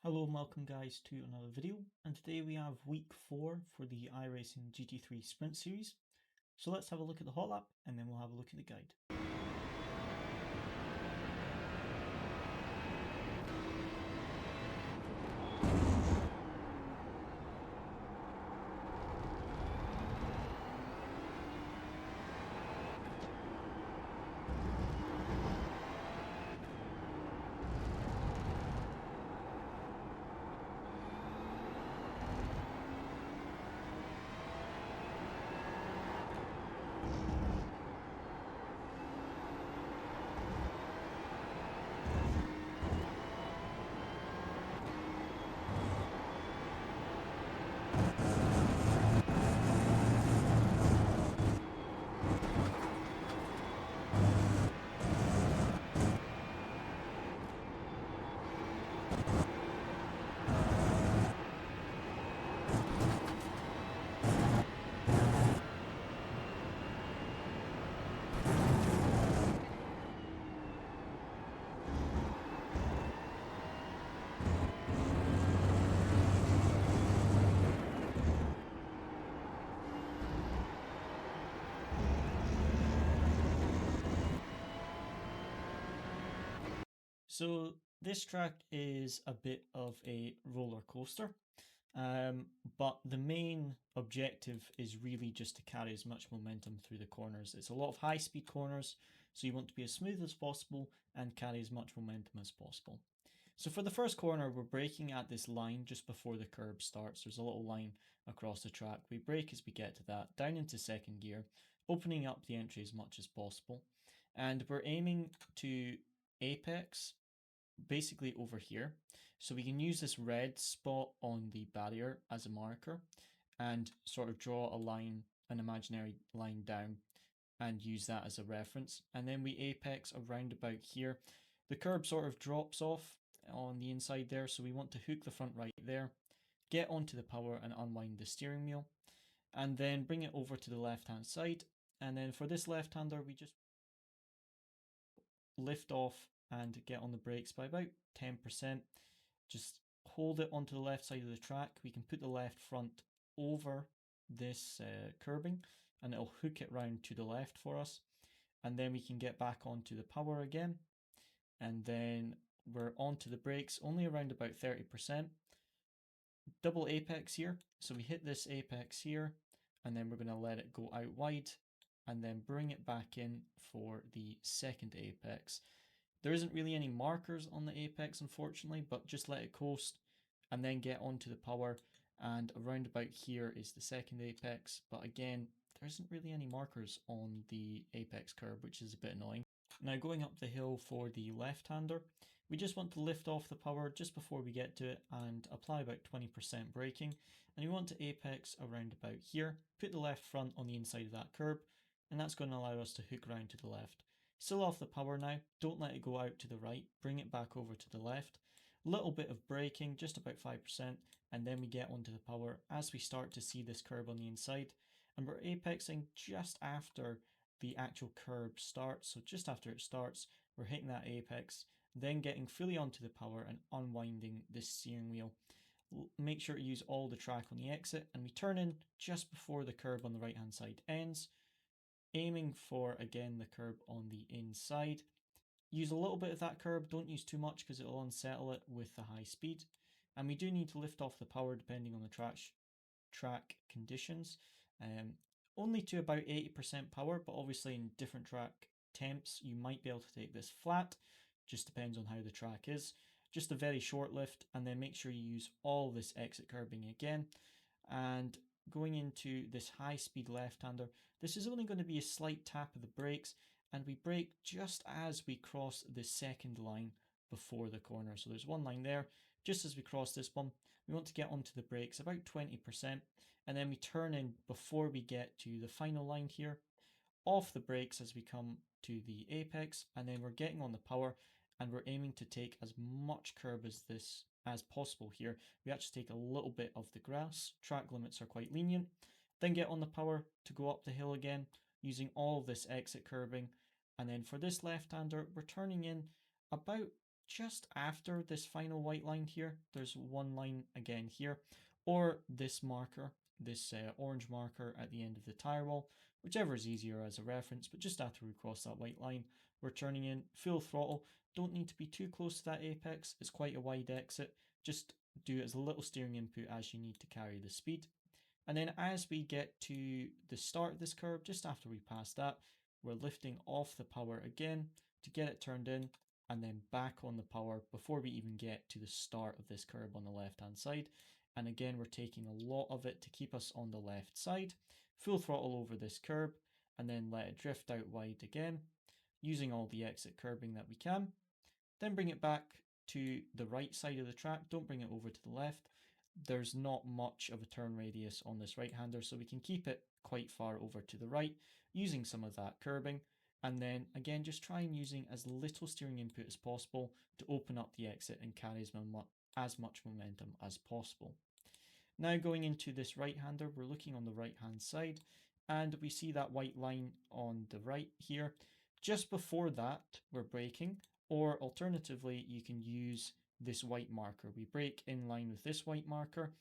Hello and welcome guys to another video, and today we have week 4 for the iRacing GT3 Sprint Series. So let's have a look at the Hotlap and then we'll have a look at the guide. So this track is a bit of a roller coaster, but the main objective is really just to carry as much momentum through the corners. It's a lot of high speed corners, so you want to be as smooth as possible and carry as much momentum as possible. So for the first corner, we're braking at this line just before the curb starts. There's a little line across the track. We brake as we get to that, down into second gear, opening up the entry as much as possible. And we're aiming to apex basically over here. So we can use this red spot on the barrier as a marker and sort of draw a line, an imaginary line down, and use that as a reference. And then we apex around about here. The curb sort of drops off on the inside there, so we want to hook the front right there, get onto the power and unwind the steering wheel, and then bring it over to the left hand side. And then for this left hander, we just lift off and get on the brakes by about 10%. Just hold it onto the left side of the track. We can put the left front over this curbing and it'll hook it round to the left for us. And then we can get back onto the power again. And then we're onto the brakes only around about 30%. Double apex here. So we hit this apex here and then we're going to let it go out wide and then bring it back in for the second apex. There isn't really any markers on the apex, unfortunately, but just let it coast and then get onto the power. And around about here is the second apex. But again, there isn't really any markers on the apex curve, which is a bit annoying. Now going up the hill for the left-hander, we just want to lift off the power just before we get to it and apply about 20% braking. And we want to apex around about here, put the left front on the inside of that curb, and that's going to allow us to hook round to the left. Still off the power now, don't let it go out to the right, bring it back over to the left. Little bit of braking, just about 5%, and then we get onto the power as we start to see this curb on the inside. And we're apexing just after the actual curb starts. So just after it starts, we're hitting that apex, then getting fully onto the power and unwinding this steering wheel. Make sure to use all the track on the exit, and we turn in just before the curb on the right hand side ends, aiming for again the curb on the inside. Use a little bit of that curb, don't use too much because it'll unsettle it with the high speed. And we do need to lift off the power depending on the track conditions. Only to about 80% power, but obviously in different track temps you might be able to take this flat. Just depends on how the track is. Just a very short lift, and then make sure you use all this exit curbing again. And going into this high speed left-hander, this is only going to be a slight tap of the brakes, and we brake just as we cross the second line before the corner. So there's one line there. Just as we cross this one, we want to get onto the brakes about 20%, and then we turn in before we get to the final line here, off the brakes as we come to the apex, and then we're getting on the power, and we're aiming to take as much curb as this as possible here. We actually take a little bit of the grass. Track limits are quite lenient. Then get on the power to go up the hill again, using all of this exit curbing. And then for this left-hander, we're turning in about just after this final white line here. There's one line again here, or this marker, this orange marker at the end of the tire wall, whichever is easier as a reference, but just after we cross that white line, we're turning in full throttle. Don't need to be too close to that apex, it's quite a wide exit. Just do as little steering input as you need to carry the speed. And then as we get to the start of this curve, just after we pass that, we're lifting off the power again to get it turned in, and then back on the power before we even get to the start of this curve on the left hand side. And again, we're taking a lot of it to keep us on the left side. Full throttle over this curb, and then let it drift out wide again, using all the exit curbing that we can. Then bring it back to the right side of the track. Don't bring it over to the left. There's not much of a turn radius on this right hander, so we can keep it quite far over to the right using some of that curbing. And then again, just try and using as little steering input as possible to open up the exit and carry as much momentum as possible. Now going into this right hander, we're looking on the right hand side and we see that white line on the right here. Just before that, we're braking, or alternatively, you can use this white marker. We brake in line with this white marker,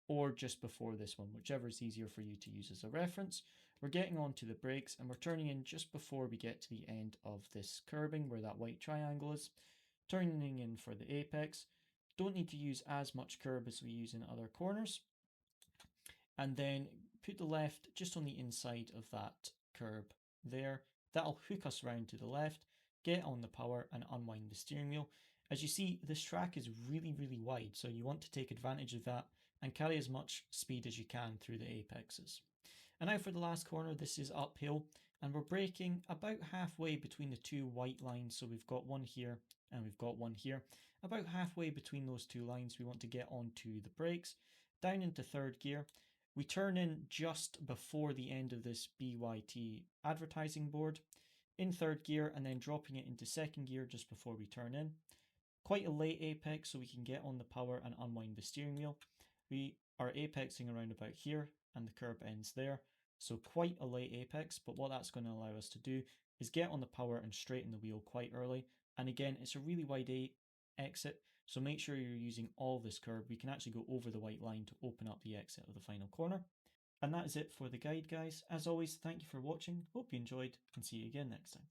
or just before this one, whichever is easier for you to use as a reference. We're getting onto the brakes and we're turning in just before we get to the end of this curbing where that white triangle is, turning in for the apex. Don't need to use as much curb as we use in other corners. And then put the left just on the inside of that curb there. That'll hook us round to the left, get on the power and unwind the steering wheel. As you see, this track is really, really wide, so you want to take advantage of that and carry as much speed as you can through the apexes. And now for the last corner, this is uphill, and we're braking about halfway between the two white lines. So we've got one here and we've got one here. About halfway between those two lines, we want to get onto the brakes, down into third gear. We turn in just before the end of this BYT advertising board in third gear, and then dropping it into second gear just before we turn in. Quite a late apex, so we can get on the power and unwind the steering wheel. We are apexing around about here and the curb ends there. So quite a late apex, but what that's going to allow us to do is get on the power and straighten the wheel quite early. And again, it's a really wide exit, so make sure you're using all this curb. We can actually go over the white line to open up the exit of the final corner. And that is it for the guide, guys. As always, thank you for watching. Hope you enjoyed, and see you again next time.